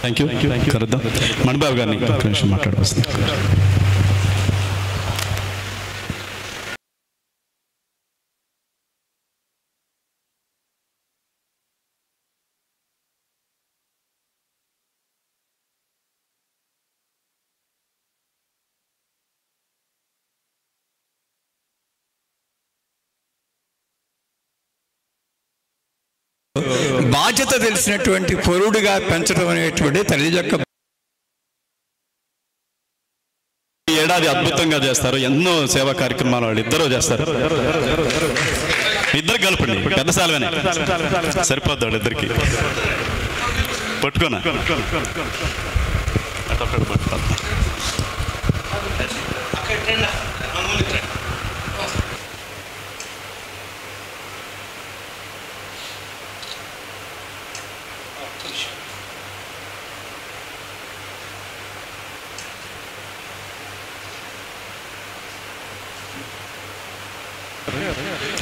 Thank you కరుద్దాం. Manibabu గారిని ఒక నిమిషం మాట్లాడవస్తుంది. బాధ్యత తెలిసినటువంటి పౌరుడిగా పెంచడం అనేటువంటి తల్లి యొక్క ఏడాది అద్భుతంగా చేస్తారు. ఎన్నో సేవా కార్యక్రమాలు వాళ్ళు ఇద్దరు చేస్తారు. ఇద్దరు కలపండి, పెద్ద సాల్వేనే సరిపోద్ది వాళ్ళిద్దరికి. పట్టుకోనా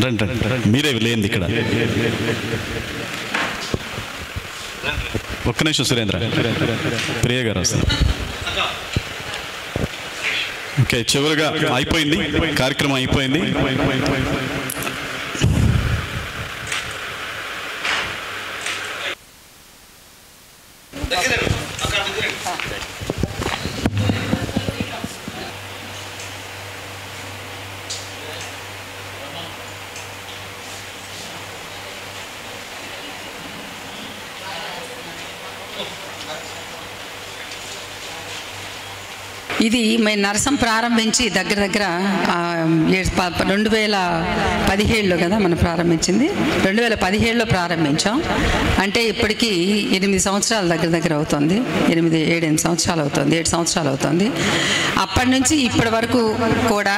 రండి రండి, మీరే లేనిది ఇక్కడ. ఒక్క నిమిషం సురేంద్ర, ప్రియ గారు వస్తారు. ఓకే, చివరిగా అయిపోయింది కార్యక్రమం, అయిపోయింది. ఇది మేము నరసం ప్రారంభించి దగ్గర 2017లో కదా మనం ప్రారంభించింది. 2017లో ప్రారంభించాం. అంటే ఇప్పటికీ 8 సంవత్సరాల దగ్గర అవుతుంది. 7 సంవత్సరాలు అవుతుంది, 7 సంవత్సరాలు అవుతుంది. అప్పటి నుంచి ఇప్పటి వరకు కూడా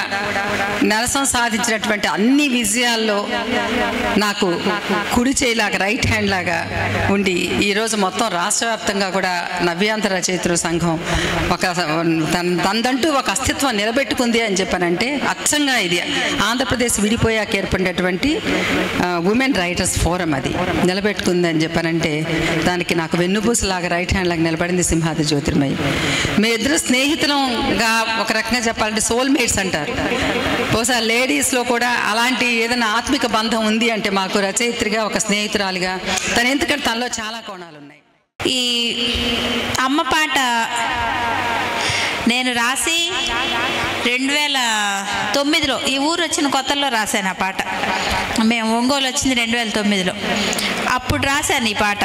నరసం సాధించినటువంటి అన్ని విజయాల్లో నాకు కుడి చేయిలాగా, రైట్ హ్యాండ్ లాగా ఉండి ఈరోజు మొత్తం రాష్ట్ర వ్యాప్తంగా కూడా నవ్యాంధ్ర రచయితల సంఘం తనదంటూ ఒక అస్తిత్వం నిలబెట్టుకుంది అని చెప్పానంటే అచ్చంగా ఇది ఆంధ్రప్రదేశ్ విడిపోయాక ఏర్పడినటువంటి ఉమెన్ రైటర్స్ ఫోరం అది నిలబెట్టుకుంది అని చెప్పానంటే దానికి నాకు వెన్నుపూసలాగా, రైట్ హ్యాండ్ లాగా నిలబడింది సింహాద్రి జ్యోతిర్మయి. మీ ఇద్దరు స్నేహితులంగా ఒక రకంగా చెప్పాలంటే సోల్మేట్స్ అంటారు. బహుశా లేడీస్లో కూడా అలాంటి ఏదైనా ఆత్మిక బంధం ఉంది అంటే మాకు రచయిత్రిగా, ఒక స్నేహితురాలిగా తను, ఎందుకంటే తనలో చాలా కోణాలు ఉన్నాయి. ఈ అమ్మ పాట నేను రాసి 2009లో ఈ ఊరు వచ్చిన కొత్తలో రాశాను ఆ పాట. మేము ఒంగోలు వచ్చింది 2009లో. అప్పుడు రాశాను ఈ పాట.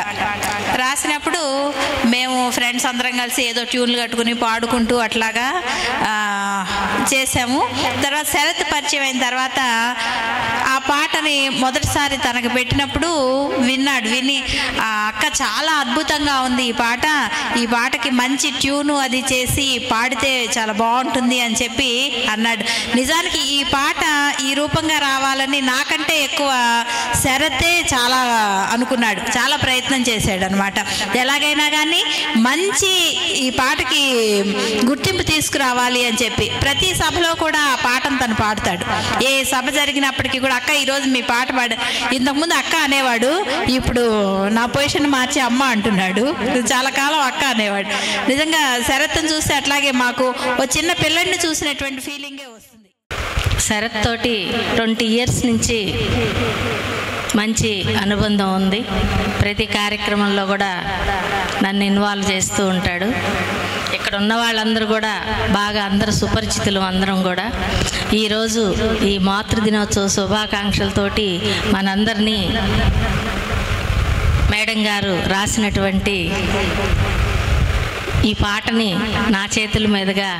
రాసినప్పుడు మేము ఫ్రెండ్స్ అందరం కలిసి ఏదో ట్యూన్లు కట్టుకుని పాడుకుంటూ అట్లాగా చేసాము. తర్వాత శరత్ పరిచయం అయిన తర్వాత ఆ పాటని మొదటిసారి తనకు పెట్టినప్పుడు విన్నాడు. విని అక్క చాలా అద్భుతంగా ఉంది ఈ పాటకి మంచి ట్యూను అది చేసి పాడితే చాలా బాగుంటుంది అని చెప్పి అన్నాడు. నిజానికి ఈ పాట ఈ రూపంగా రావాలని నాకంటే ఎక్కువ శరతే చాలా అనుకున్నాడు, చాలా ప్రయత్నం చేశాడు అనమాట. ఎలాగైనా కానీ మంచి ఈ పాటకి గుర్తింపు తీసుకురావాలి అని చెప్పి ప్రతి సభలో కూడా ఆ పాటను తను పాడతాడు. ఏ సభ జరిగినప్పటికీ కూడా అక్క ఈరోజు మీ పాట ఇంతకుముందు అక్క అనేవాడు, ఇప్పుడు నా పొజిషన్ మార్చి అమ్మ అంటున్నాడు. చాలా కాలం అక్క అనేవాడు. నిజంగా శరత్ను చూస్తే అట్లాగే మాకు ఓ చిన్న పిల్లడిని చూసినటువంటి ఫీలింగే వస్తుంది. శరత్ తోటి 20 years నుంచి మంచి అనుబంధం ఉంది. ప్రతి కార్యక్రమంలో కూడా నన్ను ఇన్వాల్వ్ చేస్తూ ఉంటాడు. ఇక్కడ ఉన్న వాళ్ళందరూ కూడా బాగా అందరూ సుపరిచితులు. అందరం కూడా ఈరోజు ఈ మాతృదినోత్సవ శుభాకాంక్షలతోటి మనందరినీ మేడం గారు రాసినటువంటి ఈ పాటని నా చేతుల మీదుగా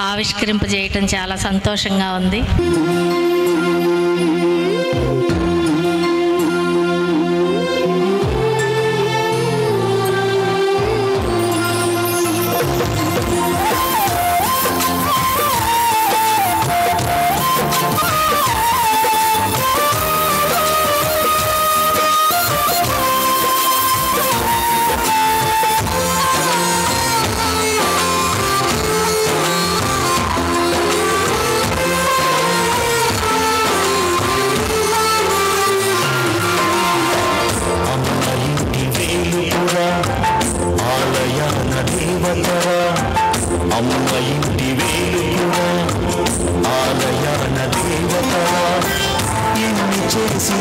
ఆవిష్కరింపజేయటం చాలా సంతోషంగా ఉంది.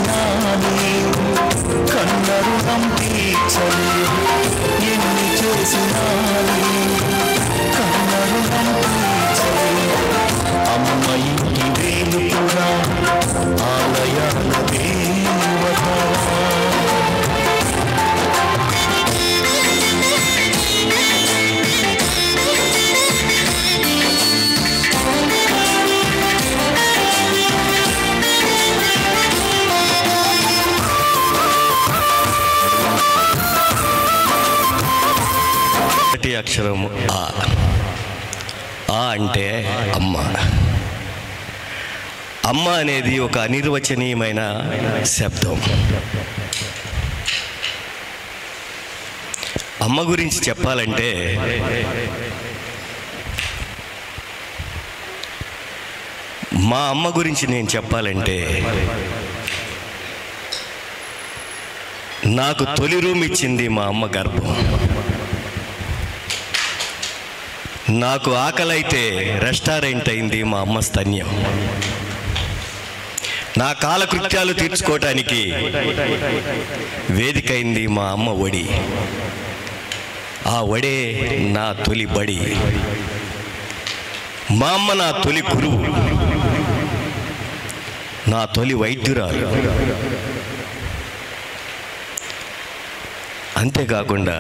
చేసినా కన్నరు తీర్చలేవు, ఎన్ని చేసినా కన్నరు తీర్చలేవు. అమ్మ ఇంటి వేలుపుగా ఆలయాల దేవత. అక్షరము ఆ. ఆ అంటే అమ్మ. అమ్మ అనేది ఒక అనిర్వచనీయమైన శబ్దం. అమ్మ గురించి చెప్పాలంటే మా అమ్మ గురించి నేను చెప్పాలంటే, నాకు తొలి రూమ్ ఇచ్చింది మా అమ్మ గర్భం. నాకు ఆకలైతే రెస్టారెంట్ అయింది మా అమ్మ స్తన్యం. నా కాలకృత్యాలు తీర్చుకోవటానికి వేదిక అయింది మా అమ్మ ఒడి. ఆ ఒడే నా తొలి బడి. మా అమ్మ నా తొలి గురువు, నా తొలి వైద్యురాలు. అంతేకాకుండా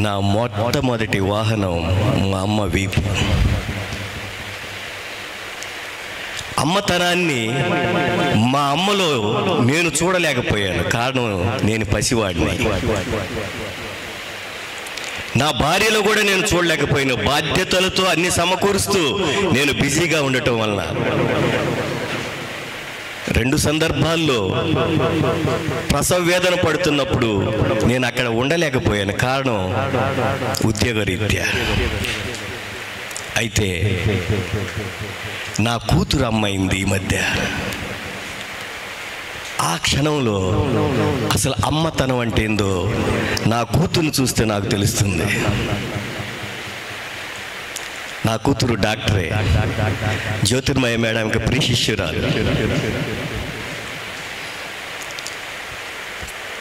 నా మొట్టమొదటి వాహనం మా అమ్మ వీపు. అమ్మతనాన్ని మా అమ్మలో నేను చూడలేకపోయాను. కారణం, నేను పసివాడిని. నా భార్యలో కూడా నేను చూడలేకపోయాను. బాధ్యతలతో అన్ని సమకూరుస్తూ నేను బిజీగా ఉండటం వలన 2 సందర్భాల్లో ప్రసవ వేదన పడుతున్నప్పుడు నేను అక్కడ ఉండలేకపోయాను. కారణం, ఉద్యోగరీత్యా. అయితే నా కూతురు అమ్మైంది ఈ మధ్య. ఆ క్షణంలో అసలు అమ్మతనం అంటే ఏందో నా కూతురుని చూస్తే నాకు తెలుస్తుంది. నా కూతురు డాక్టరే, జ్యోతిర్మయ మేడంకి ప్రియ శిష్యురాలు.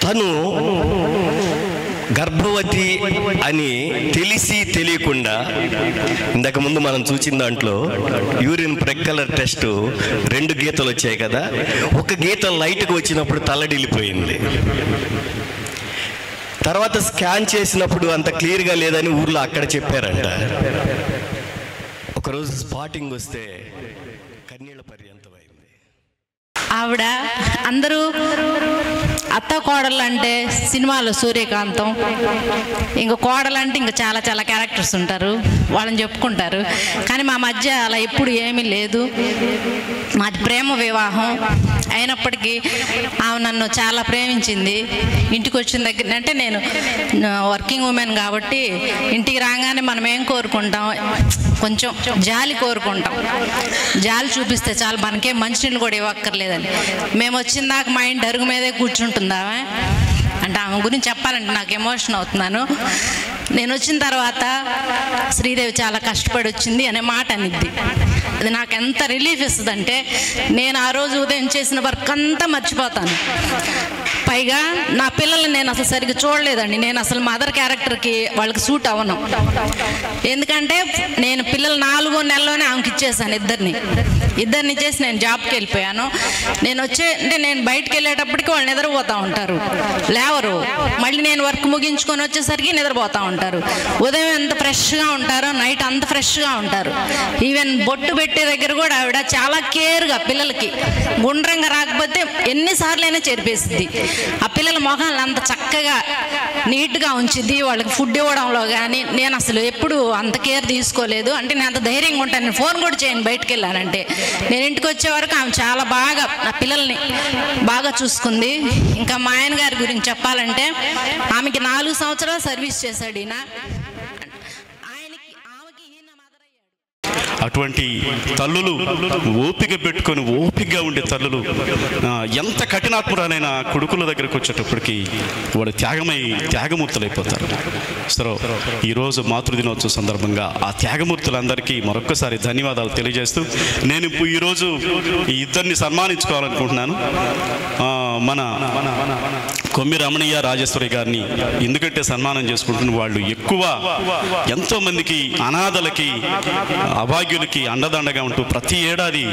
తను గర్భవతి అని తెలిసి తెలియకుండా, ఇంతకు ముందు మనం చూసిన దాంట్లో యూరిన్ ప్రెక్కలర్ టెస్ట్ 2 గీతలు వచ్చాయి కదా, ఒక గీత లైట్గా వచ్చినప్పుడు తల్లడిల్లిపోయింది. తర్వాత స్కాన్ చేసినప్పుడు అంత క్లియర్గా లేదని ఊర్లో అక్కడ చెప్పారంట. ఒకరోజు స్పాటింగ్ వస్తే కన్నీళ్ళ పర్యంతమైంది. ఆవిడ అందరూ అత్త కోడలు అంటే సినిమాలో సూర్యకాంతం, ఇంకా కోడలు అంటే ఇంకా చాలా చాలా క్యారెక్టర్స్ ఉంటారు, వాళ్ళని చెప్పుకుంటారు. కానీ మా మధ్య అలా ఎప్పుడు ఏమీ లేదు. మాది ప్రేమ వివాహం అయినప్పటికీ ఆమె నన్ను చాలా ప్రేమించింది. ఇంటికి వచ్చిన దగ్గర అంటే నేను వర్కింగ్ ఉమెన్ కాబట్టి ఇంటికి రాగానే మనం ఏం కోరుకుంటాం, కొంచెం జాలి కోరుకుంటాం. జాలి చూపిస్తే చాలు, మనకేం మంచినీళ్ళు కూడా ఇవ్వక్కర్లేదని. మేము వచ్చిన దాకా మా ఇంటి అరుగు మీదే కూర్చుంటుందా అంటే ఆమె గురించి చెప్పాలంటే నాకు ఎమోషన్ అవుతున్నాను. నేను వచ్చిన తర్వాత శ్రీదేవి చాలా కష్టపడి వచ్చింది అనే మాట అనిద్ది. అది నాకు ఎంత రిలీఫ్ ఇస్తుందంటే నేను ఆ రోజు ఉదయం చేసిన వర్క్ అంతా మర్చిపోతాను. పైగా నా పిల్లల్ని నేను అసలు సరిగ్గా చూడలేదండి. నేను అసలు మదర్ క్యారెక్టర్కి వాళ్ళకి సూట్ అవ్వను. ఎందుకంటే నేను పిల్లలు 4 నెలల్లోనే ఆమెకి ఇచ్చేసాను. ఇద్దరిని ఇచ్చేసి నేను జాబ్కి వెళ్ళిపోయాను. నేను బయటకు వెళ్ళేటప్పటికి వాళ్ళు నిద్రపోతూ ఉంటారు, లేవరు. మళ్ళీ నేను వర్క్ ముగించుకొని వచ్చేసరికి నిద్రపోతూ ఉంటారు. ఉదయం ఎంత ఫ్రెష్గా ఉంటారో నైట్ అంత ఫ్రెష్గా ఉంటారు. ఈవెన్ బొట్టు పెట్టే దగ్గర కూడా ఆవిడ చాలా కేర్గా పిల్లలకి గుండ్రంగా రాకపోతే ఎన్నిసార్లైనా చెరిపేసిద్ది. ఆ పిల్లల మొహాలను అంత చక్కగా నీట్గా ఉంచిద్ది. వాళ్ళకి ఫుడ్ ఇవ్వడంలో కానీ నేను అసలు ఎప్పుడు అంత కేర్ తీసుకోలేదు. అంటే నేను అంత ధైర్యంగా ఉంటాను. నేను ఫోన్ కూడా చేయను బయటకు వెళ్ళానంటే. నేను ఇంటికి వచ్చే వరకు ఆమె చాలా బాగా నా పిల్లల్ని బాగా చూసుకుంది. ఇంకా మా ఆయన గారి గురించి చెప్పాలంటే ఆమెకి 4 సంవత్సరాలు సర్వీస్ చేశాడు ఈయన. అటువంటి తల్లులు ఓపిక పెట్టుకొని ఓపికగా ఉండే తల్లులు ఎంత కఠినాత్మురాలైన కొడుకుల దగ్గరకు వచ్చేటప్పటికి వాడు త్యాగమూర్తులైపోతారు. సో ఈరోజు మాతృదినోత్సవ సందర్భంగా ఆ త్యాగమూర్తులందరికీ మరొక్కసారి ధన్యవాదాలు తెలియజేస్తూ నేను ఈరోజు ఈ ఇద్దరిని సన్మానించుకోవాలనుకుంటున్నాను. మన కొమ్మి రమణయ్య రాజేశ్వరి గారిని ఎందుకంటే సన్మానం చేసుకుంటున్న వాళ్ళు ఎక్కువ ఎంతో మందికి అనాథలకి అభాగ్యులకి అండదండగా ఉంటూ ప్రతి ఏడాది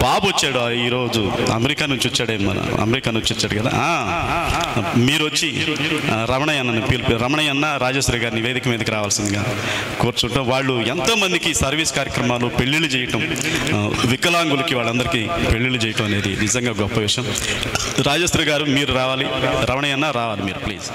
బాబు వచ్చాడు ఈరోజు అమెరికా నుంచి వచ్చాడు కదా, మీరు వచ్చి రమణయ్య అన్న రాజేశ్వరి గారిని వేదిక మీదకి రావాల్సిందిగా కూర్చుంటాం. వాళ్ళు ఎంతో మందికి సర్వీస్ కార్యక్రమాలు పెళ్లిళ్ళు చేయటం, వికలాంగులకి వాళ్ళందరికీ పెళ్లిళ్ళు చేయటం అనేది నిజంగా గొప్ప విషయం. రాజేశ్వరి గారు మీరు రావాలి, రమణయ్య అన్న రావాలి మీరు ప్లీజ్.